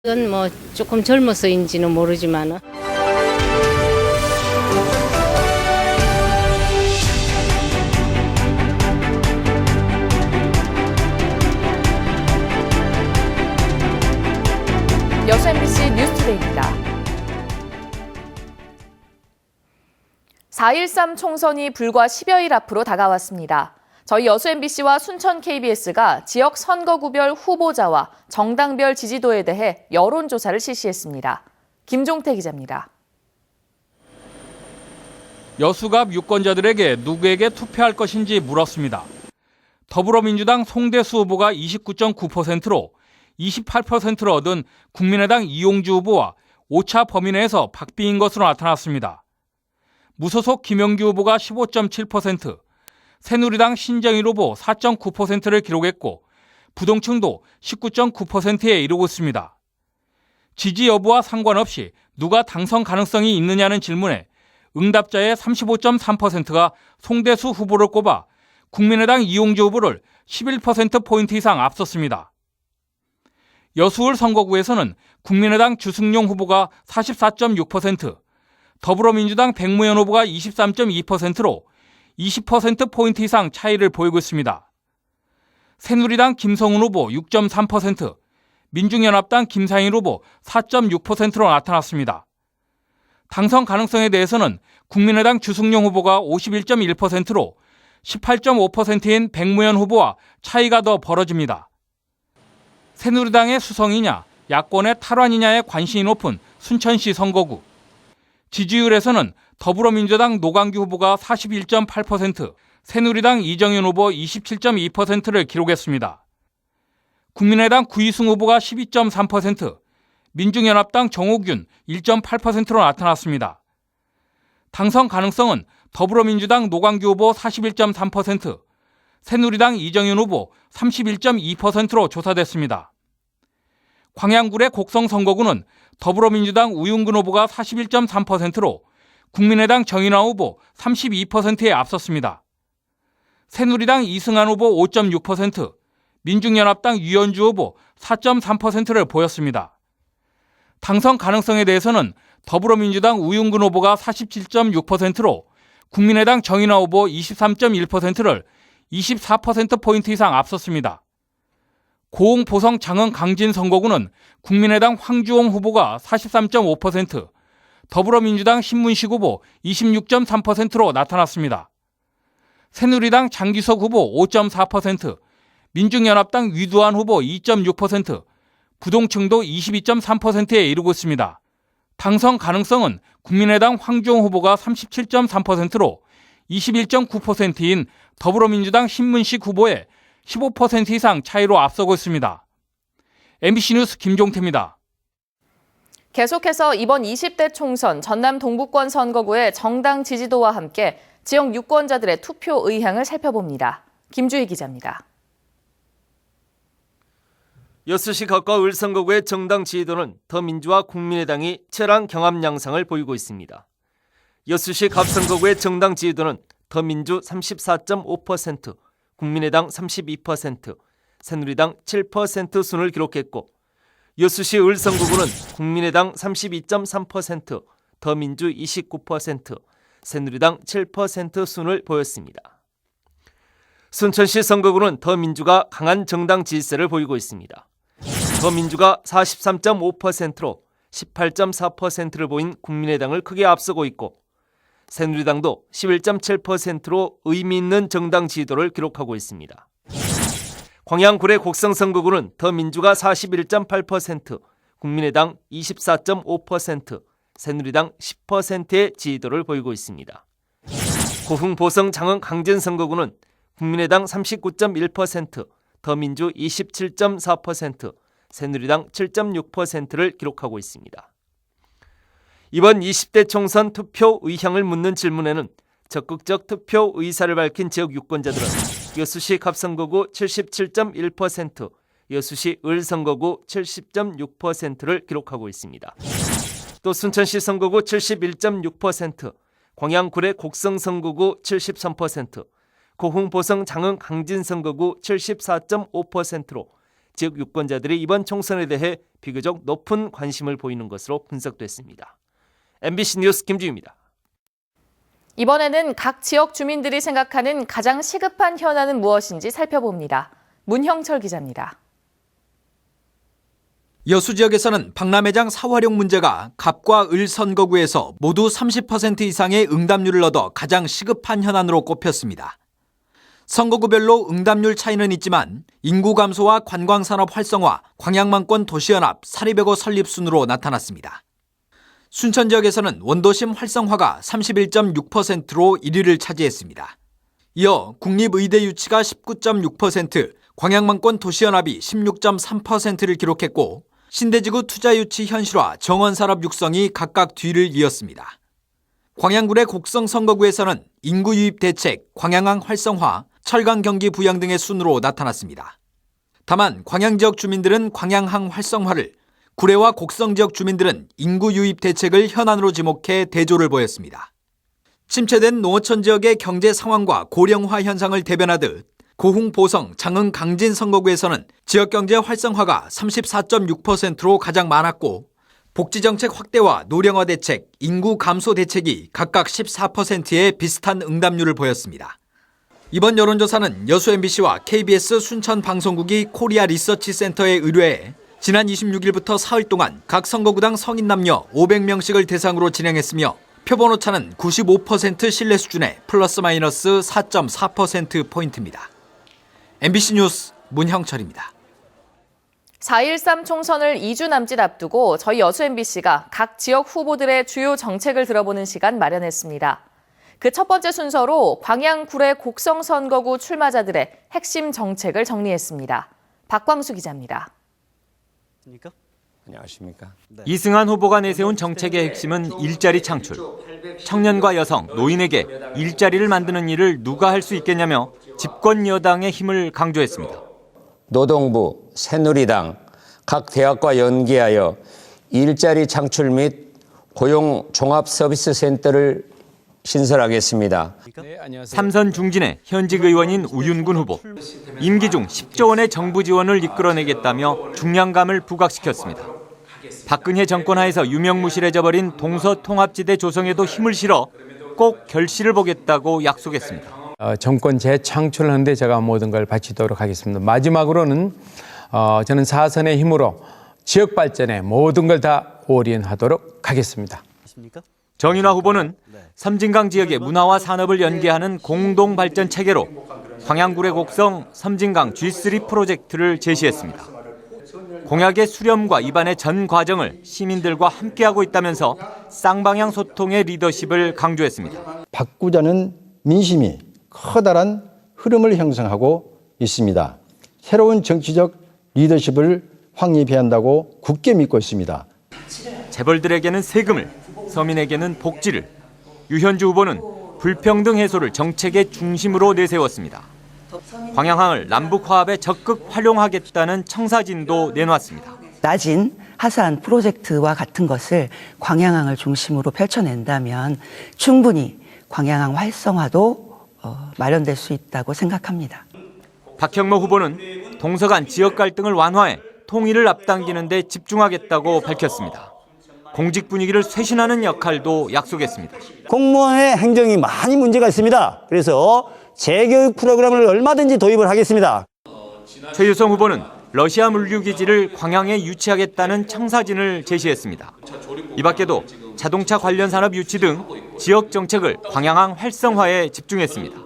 이건 뭐 조금 젊어서인지는 모르지만 여수 MBC 뉴스투데이입니다. 4.13 총선이 불과 10여일 앞으로 다가왔습니다. 저희 여수 MBC와 순천 KBS가 지역 선거구별 후보자와 정당별 지지도에 대해 여론조사를 실시했습니다. 김종태 기자입니다. 여수갑 유권자들에게 누구에게 투표할 것인지 물었습니다. 더불어민주당 송대수 후보가 29.9%로 28%를 얻은 국민의당 이용주 후보와 오차 범위 내에서 박빙인 것으로 나타났습니다. 무소속 김영규 후보가 15.7%, 새누리당 신정일 후보 4.9%를 기록했고 부동층도 19.9%에 이르고 있습니다. 지지 여부와 상관없이 누가 당선 가능성이 있느냐는 질문에 응답자의 35.3%가 송대수 후보를 꼽아 국민의당 이용주 후보를 11%포인트 이상 앞섰습니다. 여수울 선거구에서는 국민의당 주승용 후보가 44.6%, 더불어민주당 백무현 후보가 23.2%로 20%포인트 이상 차이를 보이고 있습니다. 새누리당 김성훈 후보 6.3%, 민중연합당 김상일 후보 4.6%로 나타났습니다. 당선 가능성에 대해서는 국민의당 주승용 후보가 51.1%로 18.5%인 백무현 후보와 차이가 더 벌어집니다. 새누리당의 수성이냐, 야권의 탈환이냐에 관심이 높은 순천시 선거구. 지지율에서는 더불어민주당 노광규 후보가 41.8%, 새누리당 이정현 후보 27.2%를 기록했습니다. 국민의당 구이승 후보가 12.3%, 민중연합당 정호균 1.8%로 나타났습니다. 당선 가능성은 더불어민주당 노광규 후보 41.3%, 새누리당 이정현 후보 31.2%로 조사됐습니다. 광양굴의 곡성 선거구는 더불어민주당 우윤근 후보가 41.3%로 국민의당 정인화 후보 32%에 앞섰습니다. 새누리당 이승한 후보 5.6%, 민중연합당 유현주 후보 4.3%를 보였습니다. 당선 가능성에 대해서는 더불어민주당 우윤근 후보가 47.6%로 국민의당 정인화 후보 23.1%를 24%포인트 이상 앞섰습니다. 고흥 보성 장흥 강진 선거구는 국민의당 황주홍 후보가 43.5%, 더불어민주당 신문식 후보 26.3%로 나타났습니다. 새누리당 장기석 후보 5.4%, 민중연합당 위두한 후보 2.6%, 부동층도 22.3%에 이르고 있습니다. 당선 가능성은 국민의당 황주홍 후보가 37.3%로 21.9%인 더불어민주당 신문식 후보의 15% 이상 차이로 앞서고 있습니다. MBC 뉴스 김종태입니다. 계속해서 이번 20대 총선 전남 동부권 선거구의 정당 지지도와 함께 지역 유권자들의 투표 의향을 살펴봅니다. 김주희 기자입니다. 여수시 갑과 을 선거구의 정당 지지도는 더민주와 국민의당이 치열한 경합 양상을 보이고 있습니다. 여수시 갑 선거구의 정당 지지도는 더민주 34.5%, 국민의당 32%, 새누리당 7% 순을 기록했고 여수시 을 선거구는 국민의당 32.3%, 더민주 29%, 새누리당 7% 순을 보였습니다. 순천시 선거구는 더민주가 강한 정당 지지세를 보이고 있습니다. 더민주가 43.5%로 18.4%를 보인 국민의당을 크게 앞서고 있고 새누리당도 11.7%로 의미 있는 정당 지지도를 기록하고 있습니다. 광양구의 곡성 선거구는 더민주가 41.8%, 국민의당 24.5%, 새누리당 10%의 지지도를 보이고 있습니다. 고흥 보성 장흥 강진 선거구는 국민의당 39.1%, 더민주 27.4%, 새누리당 7.6%를 기록하고 있습니다. 이번 20대 총선 투표 의향을 묻는 질문에는 적극적 투표 의사를 밝힌 지역 유권자들은 여수시 갑 선거구 77.1%, 여수시 을 선거구 70.6%를 기록하고 있습니다. 또 순천시 선거구 71.6%, 광양굴의 곡성 선거구 73%, 고흥 보성 장흥 강진 선거구 74.5%로 지역 유권자들이 이번 총선에 대해 비교적 높은 관심을 보이는 것으로 분석됐습니다. MBC 뉴스 김주희입니다. 이번에는 각 지역 주민들이 생각하는 가장 시급한 현안은 무엇인지 살펴봅니다. 문형철 기자입니다. 여수 지역에서는 박람회장 사활용 문제가 갑과 을 선거구에서 모두 30% 이상의 응답률을 얻어 가장 시급한 현안으로 꼽혔습니다. 선거구별로 응답률 차이는 있지만 인구 감소와 관광산업 활성화, 광양만권 도시연합, 사립여고 설립 순으로 나타났습니다. 순천 지역에서는 원도심 활성화가 31.6%로 1위를 차지했습니다. 이어 국립의대 유치가 19.6%, 광양만권 도시연합이 16.3%를 기록했고 신대지구 투자 유치 현실화, 정원산업 육성이 각각 뒤를 이었습니다. 광양군의 곡성 선거구에서는 인구 유입 대책, 광양항 활성화, 철강 경기 부양 등의 순으로 나타났습니다. 다만 광양 지역 주민들은 광양항 활성화를, 구례와 곡성 지역 주민들은 인구 유입 대책을 현안으로 지목해 대조를 보였습니다. 침체된 농어촌 지역의 경제 상황과 고령화 현상을 대변하듯 고흥, 보성, 장흥, 강진 선거구에서는 지역경제 활성화가 34.6%로 가장 많았고 복지정책 확대와 노령화 대책, 인구 감소 대책이 각각 14%의 비슷한 응답률을 보였습니다. 이번 여론조사는 여수 MBC와 KBS 순천 방송국이 코리아 리서치 센터에 의뢰해 지난 26일부터 사흘 동안 각 선거구당 성인 남녀 500명씩을 대상으로 진행했으며 표본 오차는 95% 신뢰 수준의 플러스 마이너스 4.4%포인트입니다. MBC 뉴스 문형철입니다. 4.13 총선을 2주 남짓 앞두고 저희 여수 MBC가 각 지역 후보들의 주요 정책을 들어보는 시간 마련했습니다. 그 첫 번째 순서로 광양, 구례, 곡성 선거구 출마자들의 핵심 정책을 정리했습니다. 박광수 기자입니다. 안녕하십니까. 이승환 후보가 내세운 정책의 핵심은 일자리 창출. 청년과 여성, 노인에게 일자리를 만드는 일을 누가 할 수 있겠냐며 집권 여당의 힘을 강조했습니다. 노동부, 새누리당, 각 대학과 연계하여 일자리 창출 및 고용 종합서비스센터를 신설하겠습니다. 삼선 중진의 현직 의원인 우윤근 후보. 임기 중 10조 원의 정부 지원을 이끌어내겠다며 중량감을 부각시켰습니다. 박근혜 정권 하에서 유명무실해져 버린 동서통합지대 조성에도 힘을 실어 꼭 결실을 보겠다고 약속했습니다. 정권 재창출하는 데 제가 모든 걸 바치도록 하겠습니다. 마지막으로는 저는 사선의 힘으로 지역 발전에 모든 걸 다 올인하도록 하겠습니다. 정인화 후보는 섬진강 지역의 문화와 산업을 연계하는 공동 발전 체계로 광양구례 곡성 섬진강 G3 프로젝트를 제시했습니다. 공약의 수렴과 입안의 전 과정을 시민들과 함께하고 있다면서 쌍방향 소통의 리더십을 강조했습니다. 바꾸자는 민심이 커다란 흐름을 형성하고 있습니다. 새로운 정치적 리더십을 확립해야 한다고 굳게 믿고 있습니다. 재벌들에게는 세금을, 서민에게는 복지를. 유현주 후보는 불평등 해소를 정책의 중심으로 내세웠습니다. 광양항을 남북화합에 적극 활용하겠다는 청사진도 내놨습니다. 낮은 하산 프로젝트와 같은 것을 광양항을 중심으로 펼쳐낸다면 충분히 광양항 활성화도 마련될 수 있다고 생각합니다. 박형모 후보는 동서간 지역 갈등을 완화해 통일을 앞당기는 데 집중하겠다고 밝혔습니다. 공직 분위기를 쇄신하는 역할도 약속했습니다. 공무원의 행정이 많이 문제가 있습니다. 그래서 재교육 프로그램을 얼마든지 도입을 하겠습니다. 최유성 후보는 러시아 물류기지를 광양에 유치하겠다는 청사진을 제시했습니다. 이 밖에도 자동차 관련 산업 유치 등 지역 정책을 광양항 활성화에 집중했습니다.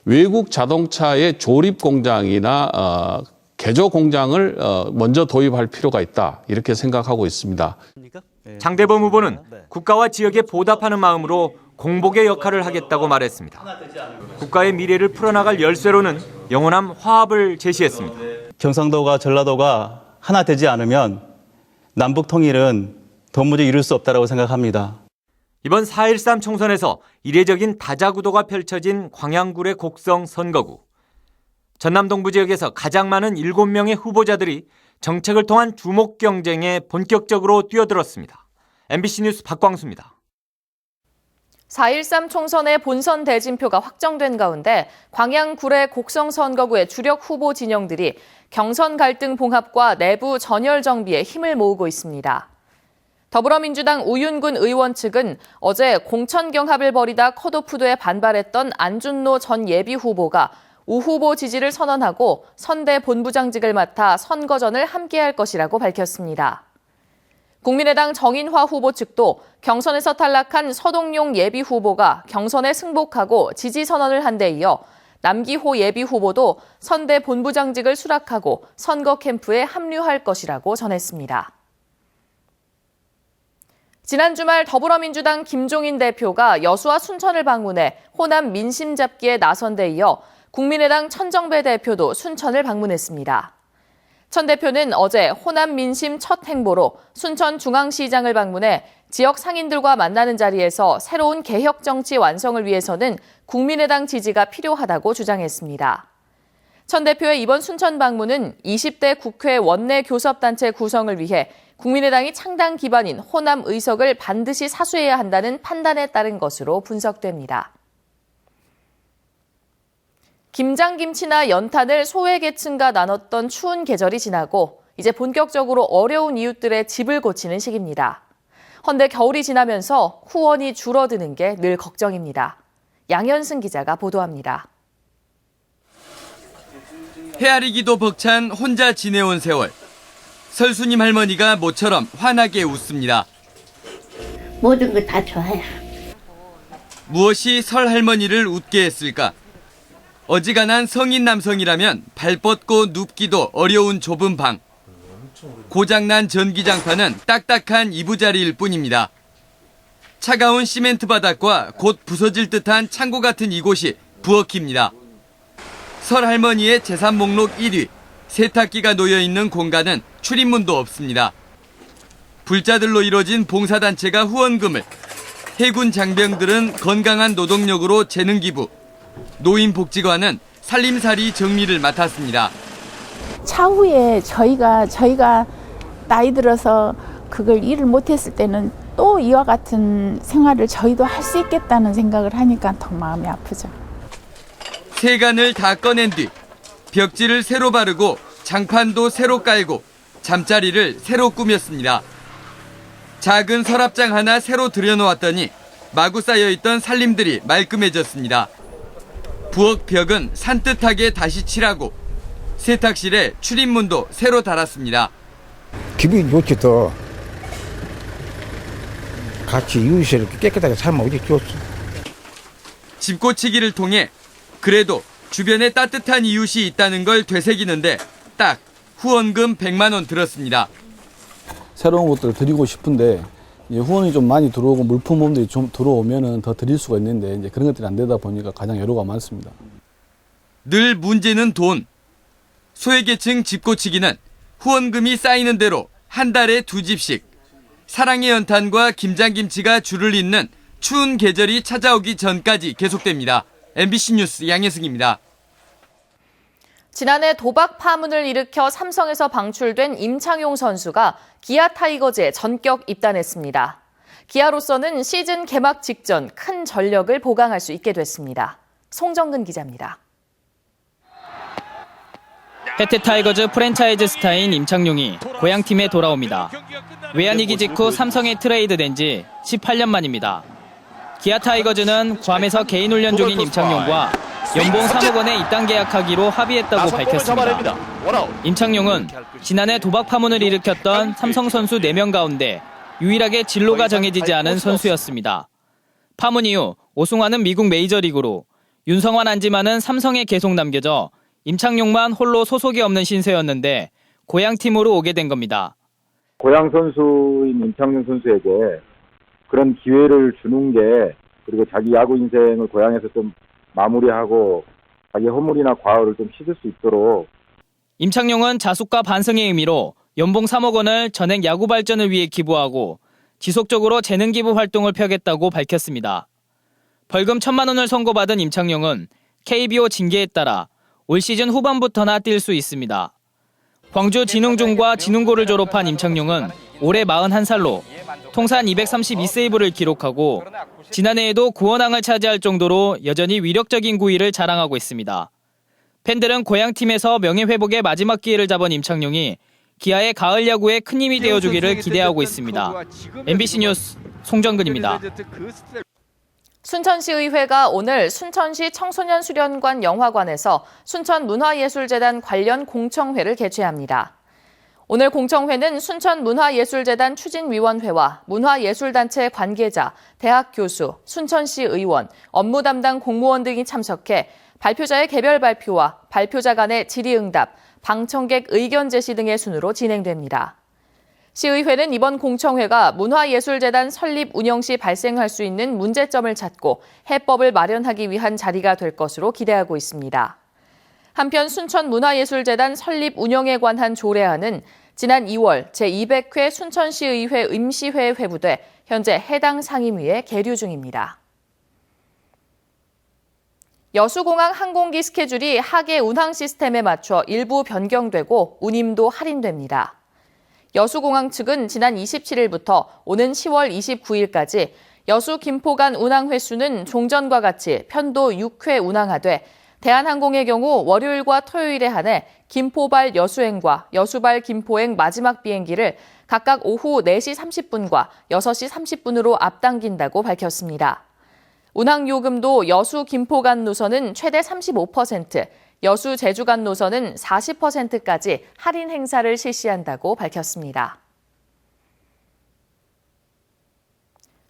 외국 자동차의 조립 공장이나 개조 공장을 먼저 도입할 필요가 있다, 이렇게 생각하고 있습니다. 장대범 후보는 국가와 지역에 보답하는 마음으로 공복의 역할을 하겠다고 말했습니다. 국가의 미래를 풀어나갈 열쇠로는 영원한 화합을 제시했습니다. 경상도가 전라도가 하나 되지 않으면 남북 통일은 도무지 이룰 수 없다고 생각합니다. 이번 4.13 총선에서 이례적인 다자구도가 펼쳐진 광양구례 곡성 선거구. 전남 동부 지역에서 가장 많은 7명의 후보자들이 정책을 통한 주목 경쟁에 본격적으로 뛰어들었습니다. MBC 뉴스 박광수입니다. 4.13 총선의 본선 대진표가 확정된 가운데 광양 구례 곡성 선거구의 주력 후보 진영들이 경선 갈등 봉합과 내부 전열 정비에 힘을 모으고 있습니다. 더불어민주당 우윤근 의원 측은 어제 공천 경합을 벌이다 컷오프도에 반발했던 안준노 전 예비 후보가 우 후보 지지를 선언하고 선대 본부장직을 맡아 선거전을 함께할 것이라고 밝혔습니다. 국민의당 정인화 후보 측도 경선에서 탈락한 서동용 예비 후보가 경선에 승복하고 지지 선언을 한 데 이어 남기호 예비 후보도 선대 본부장직을 수락하고 선거 캠프에 합류할 것이라고 전했습니다. 지난 주말 더불어민주당 김종인 대표가 여수와 순천을 방문해 호남 민심 잡기에 나선 데 이어 국민의당 천정배 대표도 순천을 방문했습니다. 천 대표는 어제 호남 민심 첫 행보로 순천 중앙시장을 방문해 지역 상인들과 만나는 자리에서 새로운 개혁 정치 완성을 위해서는 국민의당 지지가 필요하다고 주장했습니다. 천 대표의 이번 순천 방문은 20대 국회 원내 교섭단체 구성을 위해 국민의당이 창당 기반인 호남 의석을 반드시 사수해야 한다는 판단에 따른 것으로 분석됩니다. 김장김치나 연탄을 소외계층과 나눴던 추운 계절이 지나고 이제 본격적으로 어려운 이웃들의 집을 고치는 시기입니다. 헌데 겨울이 지나면서 후원이 줄어드는 게 늘 걱정입니다. 양현승 기자가 보도합니다. 헤아리기도 벅찬 혼자 지내온 세월. 설수님 할머니가 모처럼 환하게 웃습니다. 모든 거 다 좋아요. 무엇이 설 할머니를 웃게 했을까? 어지간한 성인 남성이라면 발 뻗고 눕기도 어려운 좁은 방. 고장난 전기장판은 딱딱한 이부자리일 뿐입니다. 차가운 시멘트 바닥과 곧 부서질 듯한 창고 같은 이곳이 부엌입니다. 설 할머니의 재산 목록 1위, 세탁기가 놓여있는 공간은 출입문도 없습니다. 불자들로 이뤄진 봉사단체가 후원금을, 해군 장병들은 건강한 노동력으로 재능 기부, 노인복지관은 살림살이 정리를 맡았습니다. 차후에 저희가 나이 들어서 그걸 일을 못했을 때는 또 이와 같은 생활을 저희도 할 수 있겠다는 생각을 하니까 더 마음이 아프죠. 세간을 다 꺼낸 뒤 벽지를 새로 바르고 장판도 새로 깔고 잠자리를 새로 꾸몄습니다. 작은 서랍장 하나 새로 들여놓았더니 마구 쌓여있던 살림들이 말끔해졌습니다. 부엌 벽은 산뜻하게 다시 칠하고 세탁실에 출입문도 새로 달았습니다. 기분이 좋지. 더 같이 이웃이 이렇게 깨끗하게 살면 어디 좋지. 집 고치기를 통해 그래도 주변에 따뜻한 이웃이 있다는 걸 되새기는데 딱 후원금 100만 원 들었습니다. 새로운 것들을 드리고 싶은데 후원이 좀 많이 들어오고 물품들이 좀 들어오면은 더 드릴 수가 있는데 이제 그런 것들이 안 되다 보니까 가장 애로가 많습니다. 늘 문제는 돈. 소외계층 집 고치기는 후원금이 쌓이는 대로 한 달에 2집씩 사랑의 연탄과 김장김치가 줄을 잇는 추운 계절이 찾아오기 전까지 계속됩니다. MBC 뉴스 양혜승입니다. 지난해 도박 파문을 일으켜 삼성에서 방출된 임창용 선수가 기아 타이거즈에 전격 입단했습니다. 기아로서는 시즌 개막 직전 큰 전력을 보강할 수 있게 됐습니다. 송정근 기자입니다. 혜태 타이거즈 프랜차이즈 스타인 임창용이 고향팀에 돌아옵니다. 외환위기 직후 삼성에 트레이드된 지 18년 만입니다. 기아 타이거즈는 괌에서 개인 훈련 중인 임창용과 연봉 3억 원에 입단 계약하기로 합의했다고 밝혔습니다. 임창용은 지난해 도박 파문을 일으켰던 삼성 선수 4명 가운데 유일하게 진로가 정해지지 않은 선수였습니다. 파문 이후 오승환은 미국 메이저리그로, 윤성환 안지만은 삼성에 계속 남겨져 임창용만 홀로 소속이 없는 신세였는데 고향팀으로 오게 된 겁니다. 고향 선수인 임창용 선수에게 그런 기회를 주는 게, 그리고 자기 야구 인생을 고향에서 좀 마무리하고 자기 허물이나 과오를 좀 씻을 수 있도록. 임창용은 자숙과 반성의 의미로 연봉 3억 원을 전액 야구 발전을 위해 기부하고 지속적으로 재능 기부 활동을 펴겠다고 밝혔습니다. 벌금 1,000만 원을 선고받은 임창용은 KBO 징계에 따라 올 시즌 후반부터나 뛸 수 있습니다. 광주 진흥중과 진흥고를 졸업한 임창용은 올해 41살로 통산 232세이브를 기록하고 지난해에도 구원왕을 차지할 정도로 여전히 위력적인 구위를 자랑하고 있습니다. 팬들은 고향팀에서 명예회복의 마지막 기회를 잡은 임창용이 기아의 가을 야구에 큰 힘이 되어주기를 기대하고 있습니다. MBC 뉴스 송정근입니다. 순천시의회가 오늘 순천시 청소년수련관 영화관에서 순천문화예술재단 관련 공청회를 개최합니다. 오늘 공청회는 순천문화예술재단 추진위원회와 문화예술단체 관계자, 대학 교수, 순천시 의원, 업무 담당 공무원 등이 참석해 발표자의 개별 발표와 발표자 간의 질의응답, 방청객 의견 제시 등의 순으로 진행됩니다. 시의회는 이번 공청회가 문화예술재단 설립 운영 시 발생할 수 있는 문제점을 찾고 해법을 마련하기 위한 자리가 될 것으로 기대하고 있습니다. 한편 순천문화예술재단 설립 운영에 관한 조례안은 지난 2월 제200회 순천시의회 임시회에 회부돼 현재 해당 상임위에 계류 중입니다. 여수공항 항공기 스케줄이 하계 운항 시스템에 맞춰 일부 변경되고 운임도 할인됩니다. 여수공항 측은 지난 27일부터 오는 10월 29일까지 여수 김포 간 운항 횟수는 종전과 같이 편도 6회 운항하되 대한항공의 경우 월요일과 토요일에 한해 김포발 여수행과 여수발 김포행 마지막 비행기를 각각 오후 4시 30분과 6시 30분으로 앞당긴다고 밝혔습니다. 운항 요금도 여수 김포 간 노선은 최대 35%, 여수 제주 간 노선은 40%까지 할인 행사를 실시한다고 밝혔습니다.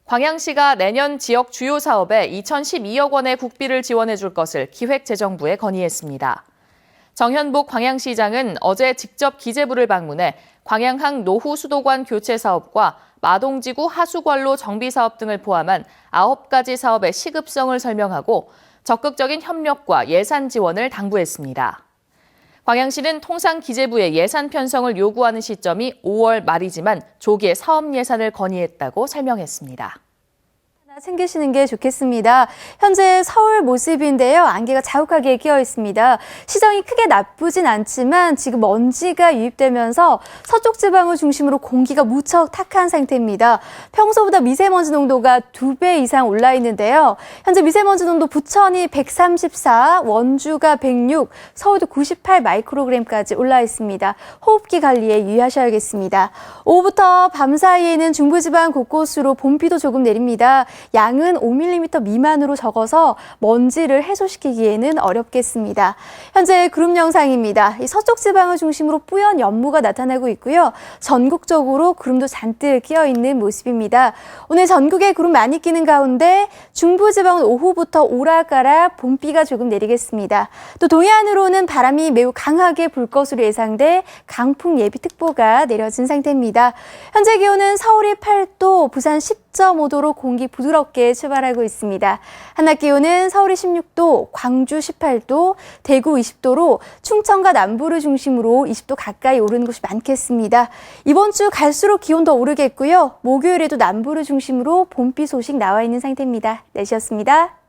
광양시가 내년 지역 주요 사업에 2,012억 원의 국비를 지원해 줄 것을 기획재정부에 건의했습니다. 정현복 광양시장은 어제 직접 기재부를 방문해 광양항 노후 수도관 교체 사업과 마동지구 하수관로 정비 사업 등을 포함한 9가지 사업의 시급성을 설명하고 적극적인 협력과 예산 지원을 당부했습니다. 광양시는 통상 기재부에 예산 편성을 요구하는 시점이 5월 말이지만 조기에 사업 예산을 건의했다고 설명했습니다. 챙기시는 게 좋겠습니다. 현재 서울 모습인데요. 안개가 자욱하게 끼어 있습니다. 시정이 크게 나쁘진 않지만 지금 먼지가 유입되면서 서쪽 지방을 중심으로 공기가 무척 탁한 상태입니다. 평소보다 미세먼지 농도가 2배 이상 올라 있는데요. 현재 미세먼지 농도 부천이 134, 원주가 106, 서울도 98 마이크로그램까지 올라 있습니다. 호흡기 관리에 유의하셔야겠습니다. 오후부터 밤 사이에는 중부지방 곳곳으로 봄비도 조금 내립니다. 양은 5mm 미만으로 적어서 먼지를 해소시키기에는 어렵겠습니다. 현재 구름 영상입니다. 이 서쪽 지방을 중심으로 뿌연 연무가 나타나고 있고요. 전국적으로 구름도 잔뜩 끼어 있는 모습입니다. 오늘 전국에 구름 많이 끼는 가운데 중부지방은 오후부터 오락가락 봄비가 조금 내리겠습니다. 또 동해안으로는 바람이 매우 강하게 불 것으로 예상돼 강풍 예비특보가 내려진 상태입니다. 현재 기온은 서울이 8도, 부산 10.5도로 공기 부드럽게 출발하고 있습니다. 한낮 기온은 서울이 16도, 광주 18도, 대구 20도로 충청과 남부를 중심으로 20도 가까이 오르는 곳이 많겠습니다. 이번 주 갈수록 기온 더 오르겠고요. 목요일에도 남부를 중심으로 봄비 소식 나와 있는 상태입니다. 날씨였습니다.